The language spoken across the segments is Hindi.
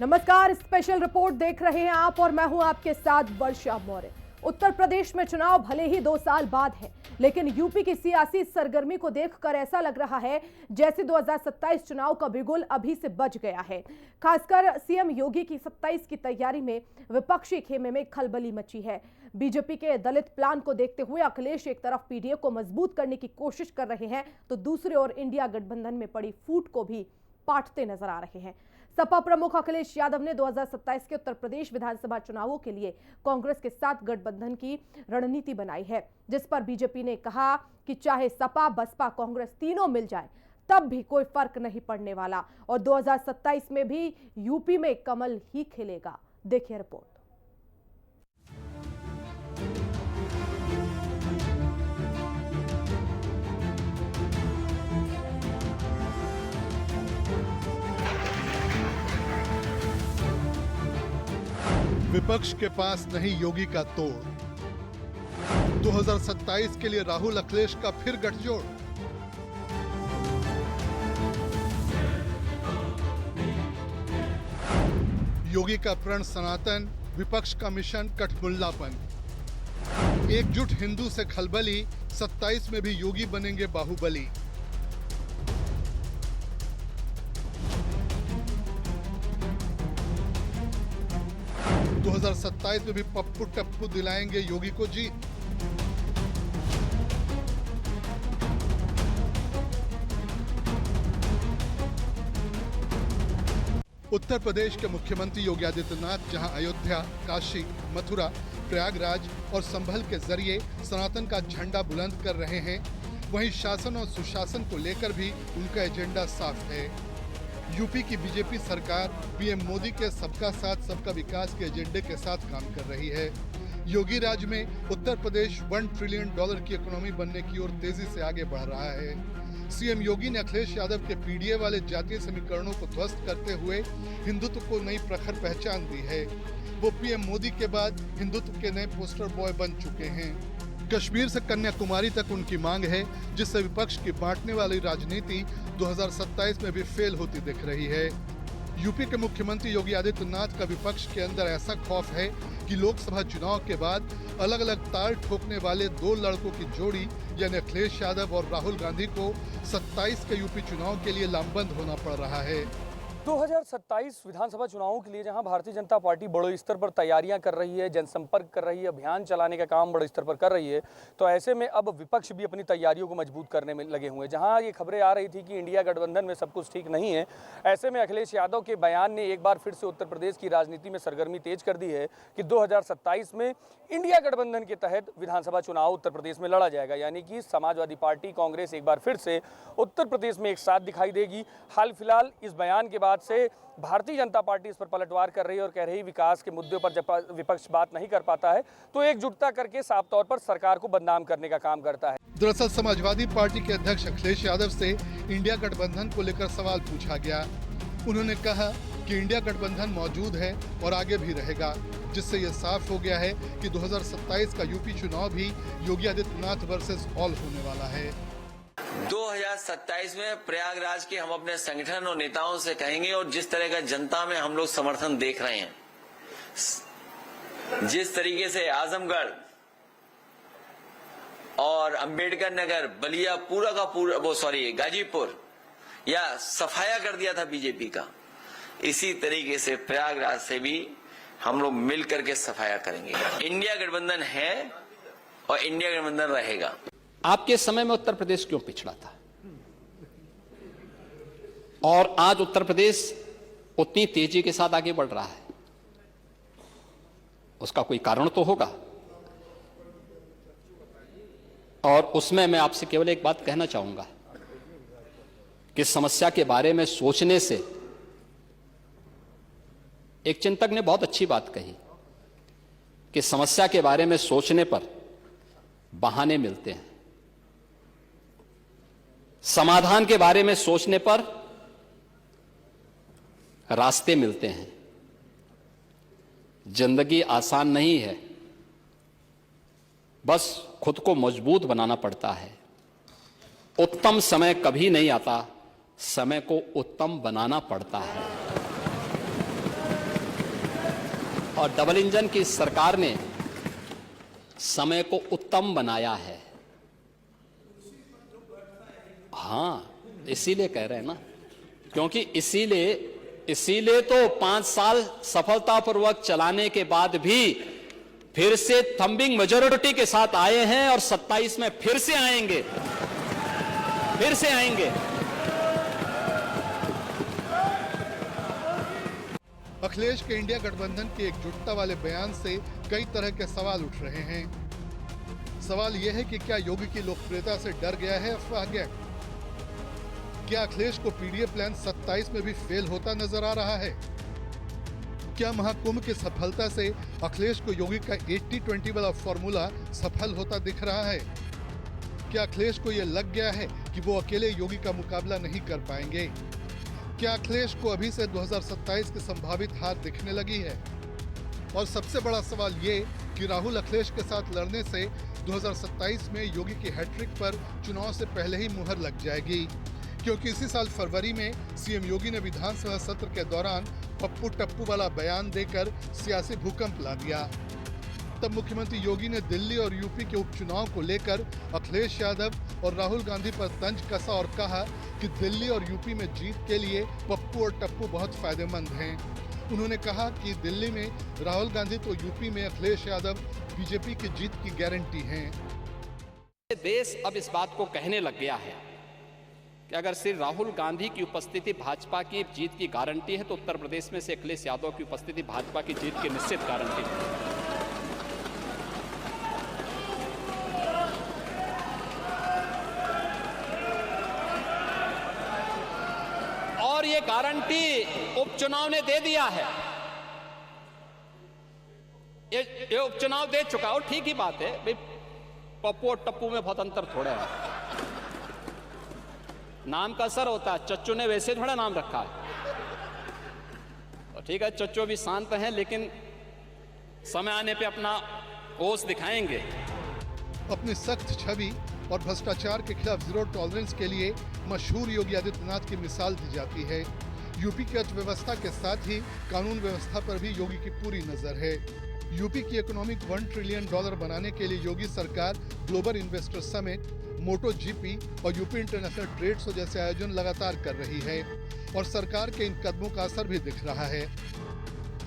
नमस्कार, स्पेशल रिपोर्ट देख रहे हैं आप और मैं हूं आपके साथ वर्षा मौर्य। उत्तर प्रदेश में चुनाव भले ही 2 साल बाद है, लेकिन यूपी की सियासी सरगर्मी को देखकर ऐसा लग रहा है जैसे 2027 चुनाव का बिगुल अभी से बज गया है। खासकर सीएम योगी की 27 की तैयारी में विपक्षी खेमे में खलबली मची है। बीजेपी के दलित प्लान को देखते हुए अखिलेश एक तरफ पीडीए को मजबूत करने की कोशिश कर रहे हैं, तो दूसरी ओर इंडिया गठबंधन में पड़ी फूट को भी पाटते नजर आ रहे हैं। सपा प्रमुख अखिलेश यादव ने 2027 के उत्तर प्रदेश विधानसभा चुनावों के लिए कांग्रेस के साथ गठबंधन की रणनीति बनाई है, जिस पर बीजेपी ने कहा कि चाहे सपा, बसपा, कांग्रेस तीनों मिल जाए तब भी कोई फर्क नहीं पड़ने वाला और 2027 में भी यूपी में कमल ही खिलेगा। देखिए रिपोर्ट। विपक्ष के पास नहीं योगी का तोड़। 2027 के लिए राहुल अखिलेश का फिर गठजोड़। योगी का प्रण सनातन, विपक्ष का मिशन कठमुल्लापन। एकजुट हिंदू से खलबली, 27 में भी योगी बनेंगे बाहुबली। तो 2027 में भी पप्पू टप्पू दिलाएंगे योगी को जीत। उत्तर प्रदेश के मुख्यमंत्री योगी आदित्यनाथ जहां अयोध्या, काशी, मथुरा, प्रयागराज और संभल के जरिए सनातन का झंडा बुलंद कर रहे हैं, वहीं शासन और सुशासन को लेकर भी उनका एजेंडा साफ है। यूपी की बीजेपी सरकार पीएम मोदी के सबका साथ सबका विकास के एजेंडे के साथ काम कर रही है। योगी राज में उत्तर प्रदेश $1 ट्रिलियन की इकोनॉमी बनने की ओर तेजी से आगे बढ़ रहा है। सीएम योगी ने अखिलेश यादव के पीडीए वाले जातीय समीकरणों को ध्वस्त करते हुए हिंदुत्व को नई प्रखर पहचान दी है। वो पीएम मोदी के बाद हिंदुत्व के नए पोस्टर बॉय बन चुके हैं। कश्मीर से कन्याकुमारी तक उनकी मांग है, जिससे विपक्ष की बांटने वाली राजनीति 2027 में भी फेल होती दिख रही है। यूपी के मुख्यमंत्री योगी आदित्यनाथ का विपक्ष के अंदर ऐसा खौफ है कि लोकसभा चुनाव के बाद अलग अलग ताल ठोकने वाले 2 लड़कों की जोड़ी यानी अखिलेश यादव और राहुल गांधी को 27 के यूपी चुनाव के लिए लामबंद होना पड़ रहा है। 2027 विधानसभा चुनावों के लिए जहां भारतीय जनता पार्टी बड़े स्तर पर तैयारियां कर रही है, जनसंपर्क कर रही है, अभियान चलाने का काम बड़े स्तर पर कर रही है, तो ऐसे में अब विपक्ष भी अपनी तैयारियों को मजबूत करने में लगे हुए हैं। जहां ये खबरें आ रही थी कि इंडिया गठबंधन में सब कुछ ठीक नहीं है, ऐसे में अखिलेश यादव के बयान ने एक बार फिर से उत्तर प्रदेश की राजनीति में सरगर्मी तेज कर दी है कि 2027 में इंडिया गठबंधन के तहत विधानसभा चुनाव उत्तर प्रदेश में लड़ा जाएगा, यानी कि समाजवादी पार्टी, कांग्रेस एक बार फिर से उत्तर प्रदेश में एक साथ दिखाई देगी। हाल फिलहाल इस बयान के बाद से भारतीय जनता पार्टी इस पर पलटवार कर रही है और कह रही है विकास के मुद्दों पर जब विपक्ष बात नहीं कर पाता है तो एकजुटता करके साफ तौर पर सरकार को बदनाम करने का काम करता है। दरअसल समाजवादी पार्टी के अध्यक्ष अखिलेश यादव से इंडिया गठबंधन को लेकर सवाल पूछा गया। उन्होंने कहा कि इंडिया गठबंधन मौजूद है और आगे भी रहेगा, जिससे ये साफ हो गया है कि 2027 का यूपी चुनाव भी योगी आदित्यनाथ वर्सेस ऑल होने वाला है। 2027 में प्रयागराज के हम अपने संगठन और नेताओं से कहेंगे और जिस तरह का जनता में हम लोग समर्थन देख रहे हैं, जिस तरीके से आजमगढ़ और अंबेडकर नगर, बलिया पूरा का पूरा गाजीपुर या सफाया कर दिया था बीजेपी का, इसी तरीके से प्रयागराज से भी हम लोग मिल करके सफाया करेंगे। इंडिया गठबंधन है और इंडिया गठबंधन रहेगा। आपके समय में उत्तर प्रदेश क्यों पिछड़ा था और आज उत्तर प्रदेश उतनी तेजी के साथ आगे बढ़ रहा है? उसका कोई कारण तो होगा और उसमें मैं आपसे केवल एक बात कहना चाहूंगा कि समस्या के बारे में सोचने से, एक चिंतक ने बहुत अच्छी बात कही कि समस्या के बारे में सोचने पर बहाने मिलते हैं, समाधान के बारे में सोचने पर रास्ते मिलते हैं। जिंदगी आसान नहीं है, बस खुद को मजबूत बनाना पड़ता है। उत्तम समय कभी नहीं आता, समय को उत्तम बनाना पड़ता है। और डबल इंजन की सरकार ने समय को उत्तम बनाया है। हाँ, इसीलिए कह रहे हैं ना, क्योंकि इसीलिए तो 5 साल सफलतापूर्वक चलाने के बाद भी फिर से थंबिंग मेजॉरिटी के साथ आए हैं और 27 में फिर से आएंगे। अखिलेश के इंडिया गठबंधन की एकजुटता वाले बयान से कई तरह के सवाल उठ रहे हैं। सवाल यह है कि क्या योगी की लोकप्रियता से डर गया है अफवाह गैंग? क्या अखिलेश को पीडीए प्लान 27 में भी फेल होता नजर आ रहा है? क्या महाकुंभ की सफलता से अखिलेश को योगी का 80-20 वाला फॉर्मूला सफल होता दिख रहा है? क्या अखिलेश को यह लग गया है कि वो अकेले योगी का मुकाबला नहीं कर पाएंगे? क्या अखिलेश को अभी से 2027 की संभावित हार दिखने लगी है? और सबसे बड़ा सवाल ये कि राहुल अखिलेश के साथ लड़ने से 2027 में योगी की हैट्रिक पर चुनाव से पहले ही मुहर लग जाएगी, क्योंकि इसी साल फरवरी में सीएम योगी ने विधानसभा सत्र के दौरान पप्पू टप्पू वाला बयान देकर सियासी भूकंप ला दिया। तब मुख्यमंत्री योगी ने दिल्ली और यूपी के उपचुनाव को लेकर अखिलेश यादव और राहुल गांधी पर तंज कसा और कहा कि दिल्ली और यूपी में जीत के लिए पप्पू और टप्पू बहुत फायदेमंद हैं। उन्होंने कहा कि दिल्ली में राहुल गांधी तो यूपी में अखिलेश यादव बीजेपी की जीत की गारंटी हैं। देश अब इस बात को कहने लग गया है कि अगर श्री राहुल गांधी की उपस्थिति भाजपा की जीत की गारंटी है तो उत्तर प्रदेश में से अखिलेश यादव की उपस्थिति भाजपा की जीत की निश्चित गारंटी है। और ये गारंटी उपचुनाव ने दे दिया है। ये उपचुनाव दे चुका और ठीक ही बात है भाई, पप्पू और टप्पू में बहुत अंतर थोड़ा है। नाम का असर होता है, चच्चू ने वैसे थोड़ा नाम रखा है। तो ठीक है, चच्चू भी शांत हैं, लेकिन समय आने पे अपना होश दिखाएंगे। अपनी सख्त छवि और भ्रष्टाचार के खिलाफ जीरो टॉलरेंस के लिए मशहूर योगी आदित्यनाथ की मिसाल दी जाती है। यूपी की अर्थव्यवस्था के साथ ही कानून व्यवस्था पर भी योगी की पूरी नजर है। यूपी की इकोनॉमिक $1 ट्रिलियन बनाने के लिए योगी सरकार ग्लोबल इन्वेस्टर समिट, मोटो जीपी और यूपी इंटरनेशनल ट्रेड शो जैसे आयोजन लगातार कर रही है और सरकार के इन कदमों का असर भी दिख रहा है।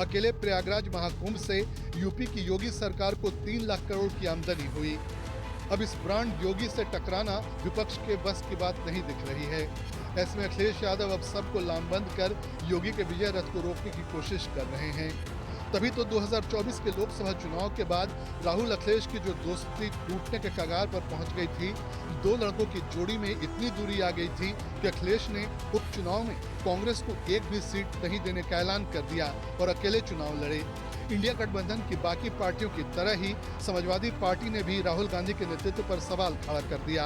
अकेले प्रयागराज महाकुंभ से यूपी की योगी सरकार को 3 लाख करोड़ की आमदनी हुई। अब इस ब्रांड योगी से टकराना विपक्ष के बस की बात नहीं दिख रही है। ऐसे में अखिलेश यादव अब सबको लामबंद कर योगी के विजय रथ को रोकने की कोशिश कर रहे हैं। तभी तो 2024 के लोकसभा चुनाव के बाद राहुल अखिलेश की जो दोस्ती टूटने के कगार पर पहुंच गई थी, 2 लड़कों की जोड़ी में इतनी दूरी आ गई थी कि अखिलेश ने उपचुनाव में कांग्रेस को एक भी सीट नहीं देने का ऐलान कर दिया और अकेले चुनाव लड़े। इंडिया गठबंधन की बाकी पार्टियों की तरह ही समाजवादी पार्टी ने भी राहुल गांधी के नेतृत्व पर सवाल खड़ा कर दिया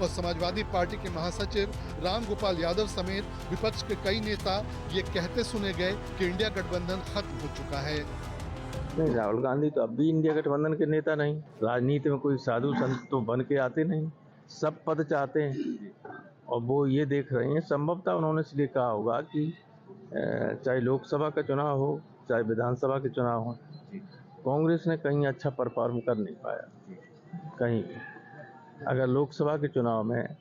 और समाजवादी पार्टी के महासचिव राम गोपाल यादव समेत विपक्ष के कई नेता ये कहते सुने गए कि इंडिया गठबंधन खत्म हो चुका है। नहीं, राहुल गांधी तो अब भी इंडिया गठबंधन के नेता नहीं। राजनीति में कोई साधु संत तो बन के आते नहीं, सब पद चाहते हैं और वो ये देख रहे हैं। संभवतः उन्होंने इसलिए कहा होगा कि चाहे लोकसभा का चुनाव हो चाहे विधानसभा के चुनाव हो, कांग्रेस ने कहीं अच्छा परफॉर्म कर नहीं पाया। कहीं अगर लोकसभा के चुनाव में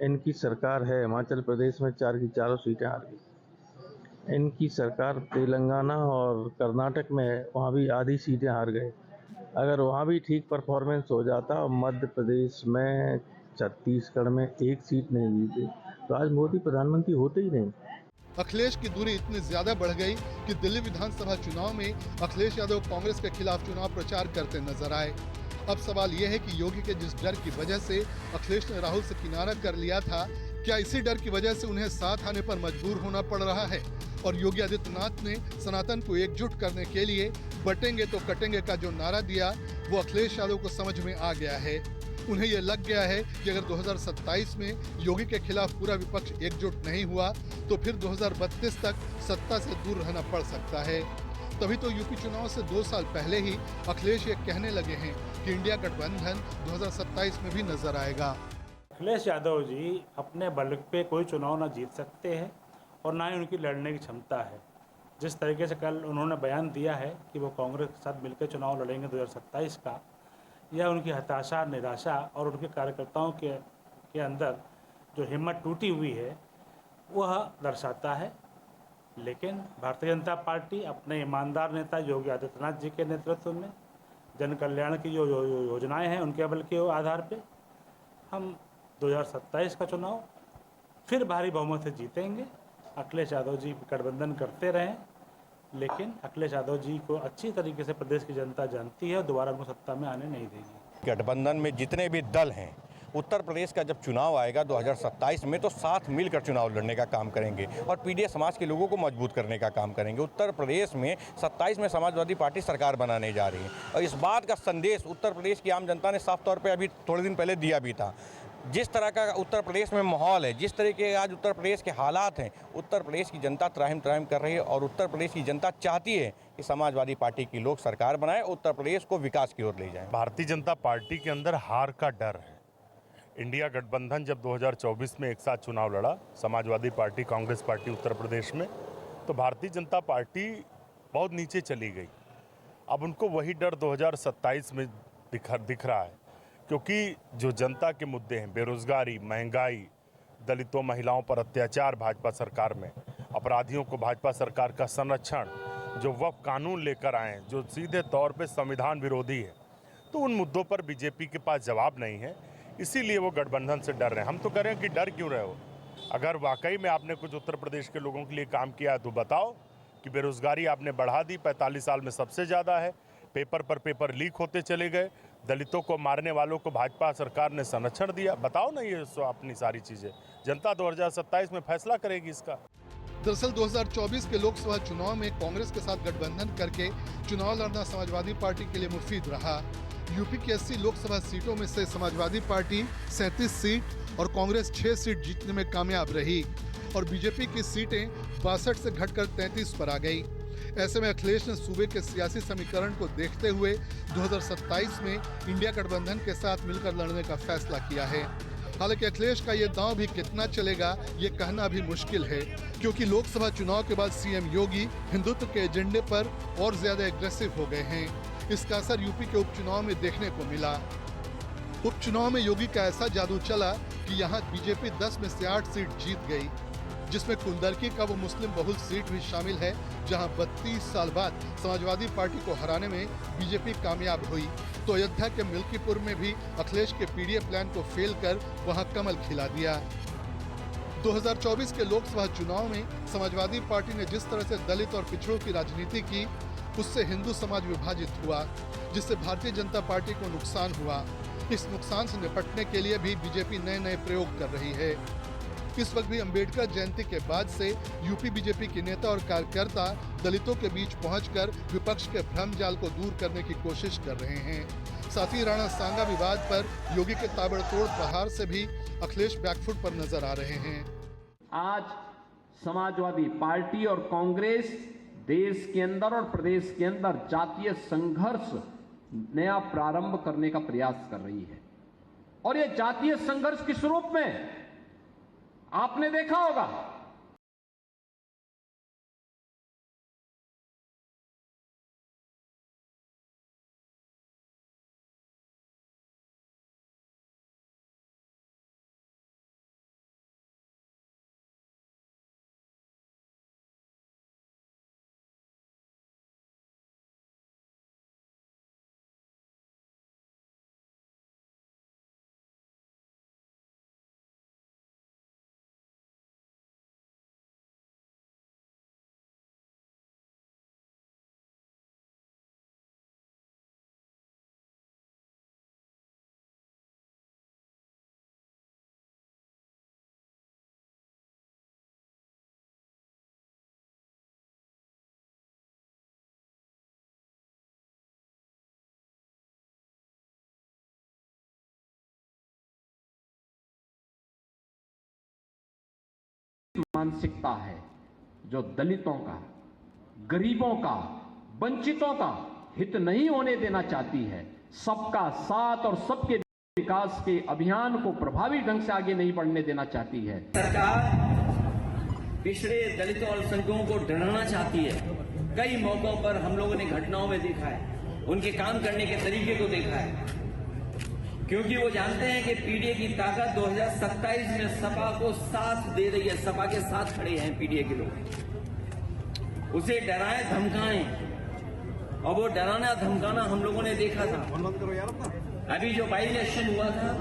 इनकी सरकार है, हिमाचल प्रदेश में 4 की 4 सीटें हार गई। इनकी सरकार तेलंगाना और कर्नाटक में है, वहाँ भी आधी सीटें हार गए। अगर वहाँ भी ठीक परफॉर्मेंस हो जाता और मध्य प्रदेश में, छत्तीसगढ़ में 1 सीट नहीं जीते तो आज मोदी प्रधानमंत्री होते ही नहीं। अखिलेश की दूरी इतनी ज्यादा बढ़ गई कि दिल्ली विधानसभा चुनाव में अखिलेश यादव कांग्रेस के खिलाफ चुनाव प्रचार करते नजर आए। अब सवाल यह है कि योगी के जिस डर की वजह से अखिलेश ने राहुल से किनारा कर लिया था, क्या इसी डर की वजह से उन्हें साथ आने पर मजबूर होना पड़ रहा है? और योगी आदित्यनाथ ने सनातन को एकजुट करने के लिए बटेंगे तो कटेंगे का जो नारा दिया, वो अखिलेश यादव को समझ में आ गया है। उन्हें यह लग गया है कि अगर 2027 में योगी के खिलाफ पूरा विपक्ष एकजुट नहीं हुआ तो फिर 2032 तक सत्ता से दूर रहना पड़ सकता है। तभी तो यूपी चुनाव से 2 साल पहले ही अखिलेश ये कहने लगे हैं कि इंडिया गठबंधन 2027 में भी नजर आएगा। अखिलेश यादव जी अपने बल पे कोई चुनाव ना जीत सकते हैं और ना ही उनकी लड़ने की क्षमता है। जिस तरीके से कल उन्होंने बयान दिया है कि वो कांग्रेस के साथ मिलकर चुनाव लड़ेंगे 2027 का, यह उनकी हताशा, निराशा और उनके कार्यकर्ताओं के अंदर जो हिम्मत टूटी हुई है वह दर्शाता है। लेकिन भारतीय जनता पार्टी अपने ईमानदार नेता योगी आदित्यनाथ जी के नेतृत्व में जन कल्याण की जो योजनाएं हैं उनके बल के आधार पे हम 2027 का चुनाव फिर भारी बहुमत से जीतेंगे। अखिलेश यादव जी गठबंधन करते रहें, लेकिन अखिलेश यादव जी को अच्छी तरीके से प्रदेश की जनता जानती है, दोबारा उनको सत्ता में आने नहीं देगी। गठबंधन में जितने भी दल हैं, उत्तर प्रदेश का जब चुनाव आएगा 2027 में तो साथ मिलकर चुनाव लड़ने का काम करेंगे और पीडीए समाज के लोगों को मजबूत करने का काम करेंगे। उत्तर प्रदेश में 27 में समाजवादी पार्टी सरकार बनाने जा रही है और इस बात का संदेश उत्तर प्रदेश की आम जनता ने साफ तौर पे अभी थोड़े दिन पहले दिया भी था। जिस तरह का उत्तर प्रदेश में माहौल है, जिस तरह के आज उत्तर प्रदेश के हालात हैं, उत्तर प्रदेश की जनता त्राहिम कर रही है और उत्तर प्रदेश की जनता चाहती है कि समाजवादी पार्टी की लोग सरकार बनाए, उत्तर प्रदेश को विकास की ओर ले जाए। भारतीय जनता पार्टी के अंदर हार का डर है। इंडिया गठबंधन जब 2024 में एक साथ चुनाव लड़ा, समाजवादी पार्टी, कांग्रेस पार्टी उत्तर प्रदेश में, तो भारतीय जनता पार्टी बहुत नीचे चली गई। अब उनको वही डर 2027 में दिख रहा है, क्योंकि जो जनता के मुद्दे हैं, बेरोजगारी, महंगाई, दलितों महिलाओं पर अत्याचार भाजपा सरकार में, अपराधियों को भाजपा सरकार का संरक्षण, जो वक्फ कानून लेकर आए हैं जो सीधे तौर पे संविधान विरोधी है, तो उन मुद्दों पर बीजेपी के पास जवाब नहीं है, इसीलिए वो गठबंधन से डर रहे हैं। हम तो कह रहे हैं कि डर क्यों रहे हो? अगर वाकई में आपने कुछ उत्तर प्रदेश के लोगों के लिए काम किया है तो बताओ कि बेरोजगारी आपने बढ़ा दी, 45 साल में सबसे ज़्यादा है, पेपर पर पेपर लीक होते चले गए, दलितों को मारने वालों को भाजपा सरकार ने संरक्षण दिया। बताओ ना ये अपनी सारी चीज़ें, जनता 2027 में फैसला करेगी इसका। दरअसल 2024 के लोकसभा चुनाव में कांग्रेस के साथ गठबंधन करके चुनाव लड़ना समाजवादी पार्टी के लिए मुफीद रहा। यूपी की 80 लोकसभा सीटों में से समाजवादी पार्टी 37 सीट और कांग्रेस 6 सीट जीतने में कामयाब रही और बीजेपी की सीटें 62 से घटकर 33 पर आ गई। ऐसे में अखिलेश ने सूबे के सियासी समीकरण को देखते हुए 2027 में इंडिया गठबंधन के साथ मिलकर लड़ने का फैसला किया है। हालांकि अखिलेश का ये दांव भी कितना चलेगा ये कहना भी मुश्किल है, क्योंकि लोकसभा चुनाव के बाद सीएम योगी हिंदुत्व के एजेंडे पर और ज्यादा एग्रेसिव हो गए हैं। इसका असर यूपी के उपचुनाव में देखने को मिला। उपचुनाव में योगी का ऐसा जादू चला कि यहाँ बीजेपी 10 में से 8 सीट जीत गई, जिसमें कुंदरकी का वो मुस्लिम बहुल सीट भी शामिल है, जहां 32 साल बाद समाजवादी पार्टी को हराने में बीजेपी कामयाब हुई। तो अयोध्या के मिल्कीपुर में भी अखिलेश के पीडीए प्लान को फेल कर वहां कमल खिला दिया। 2024 के लोकसभा चुनाव में समाजवादी पार्टी ने जिस तरह से दलित और पिछड़ों की राजनीति की, उससे हिंदू समाज विभाजित हुआ, जिससे भारतीय जनता पार्टी को नुकसान हुआ। इस नुकसान से निपटने के लिए भी बीजेपी नए नए प्रयोग कर रही है। इस वक्त भी अंबेडकर जयंती के बाद से यूपी बीजेपी के नेता और कार्यकर्ता दलितों के बीच पहुंचकर विपक्ष के भ्रम जाल को दूर करने की कोशिश कर रहे हैं। साथ ही राणा सांगा विवाद पर योगी के ताबड़तोड़ प्रहार से भी अखिलेश बैकफुट पर नजर आ रहे हैं। आज समाजवादी पार्टी और कांग्रेस देश के अंदर और प्रदेश के अंदर जातीय संघर्ष नया प्रारंभ करने का प्रयास कर रही है। और ये जातीय संघर्ष किस रूप में आपने देखा होगा, मानसिकता है जो दलितों का, गरीबों का, वंचितों का हित नहीं होने देना चाहती है, सबका साथ और सबके विकास के अभियान को प्रभावी ढंग से आगे नहीं बढ़ने देना चाहती है। सरकार पिछड़े दलितों और अल्पसंख्यकों को डराना चाहती है। कई मौकों पर हम लोगों ने घटनाओं में देखा है, उनके काम करने के तरीके को देखा है, क्योंकि वो जानते हैं कि पीडीए की ताकत 2027 में सपा को साथ दे रही है। सपा के साथ खड़े हैं पीडीए के लोग। उसे डराएं धमकाएं, और वो डराना धमकाना हम लोगों ने देखा था। अभी जो बाई इलेक्शन हुआ था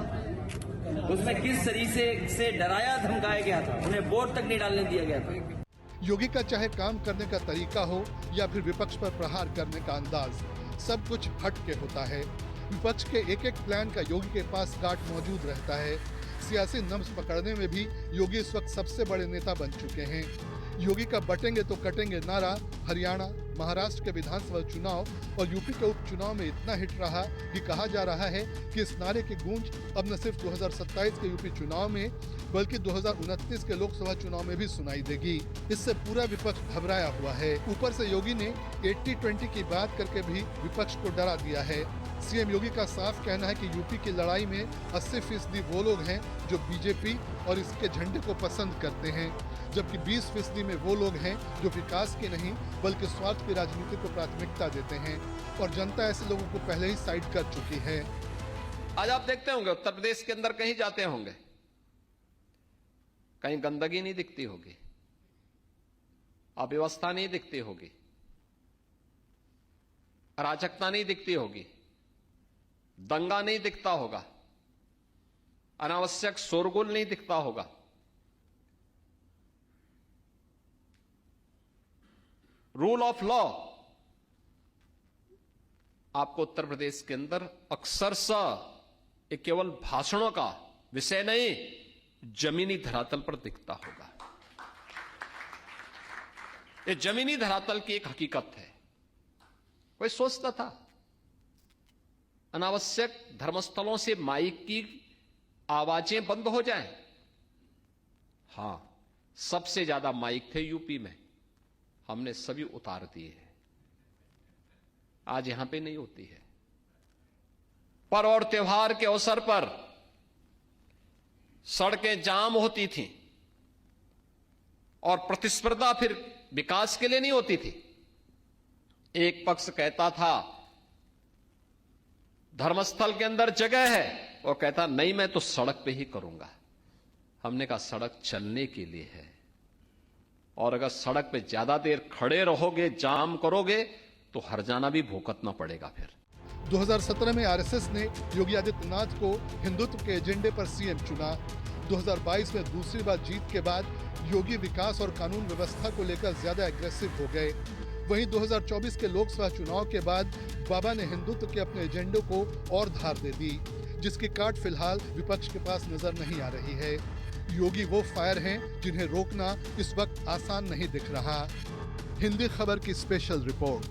उसमें किस तरीके से डराया धमकाया गया था, उन्हें वोट तक नहीं डालने दिया गया था। योगी का चाहे काम करने का तरीका हो या फिर विपक्ष पर प्रहार करने का अंदाज, सब कुछ हट के होता है। विपक्ष के एक एक प्लान का योगी के पास गांठ मौजूद रहता है। सियासी नब्ज पकड़ने में भी योगी इस वक्त सबसे बड़े नेता बन चुके हैं। योगी का बटेंगे तो कटेंगे नारा हरियाणा, महाराष्ट्र के विधानसभा चुनाव और यूपी के उपचुनाव में इतना हिट रहा कि कहा जा रहा है कि इस नारे की गूंज अब न सिर्फ 2027 के यूपी चुनाव में बल्कि 2029 के लोकसभा चुनाव में भी सुनाई देगी। इससे पूरा विपक्ष घबराया हुआ है। ऊपर से योगी ने 80-20 की बात करके भी विपक्ष को डरा दिया है। सीएम योगी का साफ कहना है कि यूपी की लड़ाई में 80% वो लोग हैं जो बीजेपी और इसके झंडे को पसंद करते हैं, जबकि 20% में वो लोग हैं जो विकास की नहीं बल्कि स्वार्थ की राजनीति को प्राथमिकता देते हैं, और जनता ऐसे लोगों को पहले ही साइड कर चुकी है। आज आप देखते होंगे उत्तर प्रदेश के अंदर कहीं जाते होंगे, कहीं गंदगी नहीं दिखती होगी, अव्यवस्था नहीं दिखती होगी, अराजकता नहीं दिखती होगी, दंगा नहीं दिखता होगा, अनावश्यक शोरगुल नहीं दिखता होगा। रूल ऑफ लॉ आपको उत्तर प्रदेश के अंदर अक्सरशः ये केवल भाषणों का विषय नहीं, जमीनी धरातल पर दिखता होगा। ये जमीनी धरातल की एक हकीकत है। कोई सोचता था अनावश्यक धर्मस्थलों से माइक की आवाजें बंद हो जाएं? हां, सबसे ज्यादा माइक थे यूपी में, हमने सभी उतार दिए हैं। आज यहां पे नहीं होती है। पर्व और त्योहार के अवसर पर सड़कें जाम होती थीं और प्रतिस्पर्धा फिर विकास के लिए नहीं होती थी। एक पक्ष कहता था धर्मस्थल के अंदर जगह है, वो कहता नहीं मैं तो सड़क पे ही करूंगा। हमने कहा सड़क चलने के लिए है, और अगर सड़क पे ज्यादा देर खड़े रहोगे, जाम करोगे तो हर्जाना भी भुगतना पड़ेगा। फिर 2017 में आरएसएस ने योगी आदित्यनाथ को हिंदुत्व के एजेंडे पर सीएम चुना। 2022 में दूसरी बार जीत के बाद योगी विकास और कानून व्यवस्था को लेकर ज्यादा एग्रेसिव हो गए। वहीं 2024 के लोकसभा चुनाव के बाद बाबा ने हिंदुत्व के अपने एजेंडे को और धार दे दी, जिसकी काट फिलहाल विपक्ष के पास नजर नहीं आ रही है। योगी वो फायर हैं जिन्हें रोकना इस वक्त आसान नहीं दिख रहा। हिंदी खबर की स्पेशल रिपोर्ट।